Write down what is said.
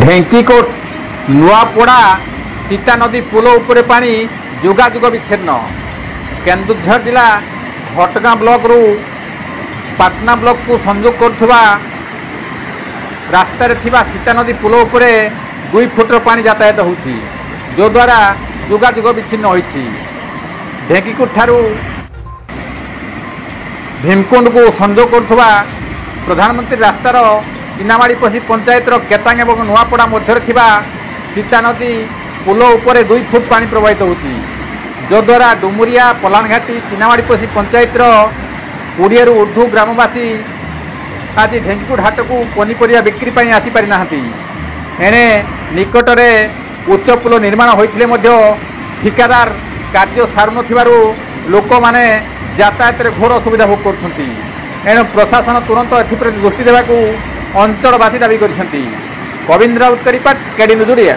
ढेंकीकोट नुआपड़ा सीता नदी पुल उपरे पानी जोगाजोग विच्छिन्न। केन्दुझर जिला घटगाँ ब्लॉक रु पाटना ब्लॉक को संजोग करुवा रास्तार सीता नदी पुल उपरे 2 फुटर पानी यातायात होछि, जो द्वारा जोगाजोग विच्छिन्न होइछि। ढेंकीकोट ठारू भीमकुंड को संजोग करुवा प्रधानमंत्री रास्तार चिनामाड़ीपसी पंचायत केतांग और नुआपड़ा मध्य सीता नदी पुल उपरे 2 फुट पानी प्रवाहित होती, जो द्वारा डुमुरिया पलानघाटी चिनामाड़ीपसी पंचायत 20 रु ऊर्ध्व ग्रामवासी आज ढेंकीकोट हाट को पनीपरिया बिक्री आसीपारी ना। एणे निकटरे उच्च पुल निर्माण होइथिले मध्य ठिकादार कार्य सारू नथिबारु लोक माने यातायात घोर असुविधा भोग करछंती। एणु प्रशासन तुरंत एथिप्रति दृष्टि देवाकू अंचलवासी दाबी କରିଛନ୍ତି। गोविंद राउत का रिपोर्ट, केडी न्यूज ओडिया।